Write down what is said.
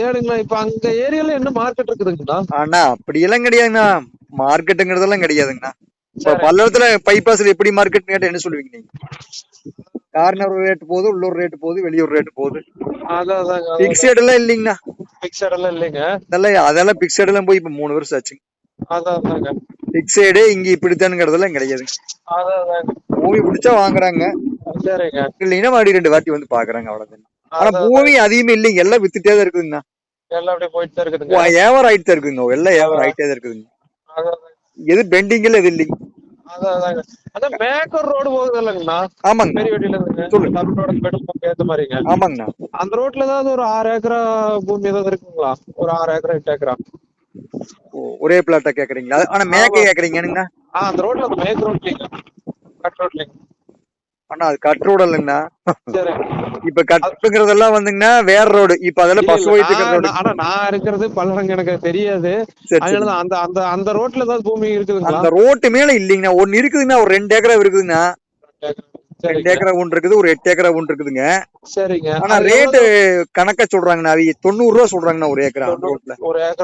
ஏனுங்கண்ணா இப்ப அங்க ஏரியால என்ன மார்க்கெட் இருக்குதுங்கண்ணா? அண்ணா அப்படி எல்லாம் கிடையாதுண்ணா. மார்க்கெட்டுங்கிறதெல்லாம் கிடையாதுங்கண்ணா. இப்ப சரி. பல்லடத்துல பைபாஸ்ல எப்படி மார்க்கெட் கேட்டா என்ன சொல்லுவீங்க நீங்க? கார்னர் ரேட் போகுது, உள்ளூர் ரேட் போகுது, வெளியூர் ரேட் போகுது. அதான் அதாங்க பிக்சட் எல்லாம் இல்லைங்கண்ணா. பிக்சட் எல்லாம் இல்லைங்க. அதெல்லாம் பிக்சட் எல்லாம் போய் இப்ப 3 வருஷம் ஆச்சுங்க. அதான் அதாங்க பிக்சடு இங்க இப்படித்தானுங்கிறதெல்லாம் கிடையாதுங்க. அதான் அதாங்க. பூமி பிடிச்சா வாங்குறாங்க, சரிங்க. இல்லைன்னா மறுபடியும் 2 வாட்டி வந்து பாக்குறாங்க, அவ்வளவுதான். ஆனா அதான் பூமி அதிகமே இல்லைங்க, எல்லாம் வித்துட்டே தான் இருக்குதுங்கண்ணா. எல்லாம் அப்படியே போயிட்டு தான் இருக்குதுங்க. வியாபாரம் ஆயிட்டு தான் இருக்குதுங்க, எல்லாம் வியாபாரம் ஆயிட்டே தான் இருக்குதுங்க. அதான் எது பெண்டிங்ல எது இல்லைங்க. அதான் அதாங்க. அதான் மேக்கர் ரோடு போகுது இல்லைங்கண்ணா? ஆமாங்கண்ணா. பெரிய வெட்டியில இருந்துங்க சொல்லுங்க. தமிழோட பெட்ரோல் ஏத்த மாதிரிங்க. ஆமாங்கண்ணா. அந்த ரோட்ல ஏதாவது ஒரு 6 ஏக்கரா பூமி ஏதாவது இருக்குங்களா? ஒரு 6 ஏக்கரா 8 ஏக்கரா? ஒரே பிளாட்டா கேக்குறீங்களா? ஆனா மேக்க கேக்குறீங்கன்னு. அந்த ரோட்ல அந்த மேக் ரோட்லீங்க, கட் ரோட்லீங்க. ஆனா அது கட் ரோடு இல்லைங்கண்ணா. சரி. இப்ப கட்டுங்கிறதெல்லாம் வந்துங்கன்னா வேற ரோடு. இப்ப அதெல்லாம் பசு போயிட்டு இருக்கிற ரோடு. ஆனா நான் இருக்கிறது பல்லடம், எனக்கு தெரியாது. சரி, சரி. அதனாலதான் அந்த அந்த அந்த ரோட்ல ஏதாவது பூமி இருக்குதுங்களா? அந்த ரோட்டு மேல இல்லைங்கண்ணா. ஒண்ணு இருக்குதுங்கண்ணா, ஒரு 2 ஏக்கரா இருக்குதுங்கண்ணா. 2 ஏக்கரா ஒன்று இருக்குது, ஒரு 8 ஏக்கரா ஒன்று இருக்குதுங்க. சரிங்க. ஆனா ரேட்டு கணக்கா சொல்றாங்கண்ணா. அவங்க 90 ரூபா சொல்றாங்கண்ணா ஒரு ஏக்கரா அந்த ரோட்ல. ஒரு ஏக்கரா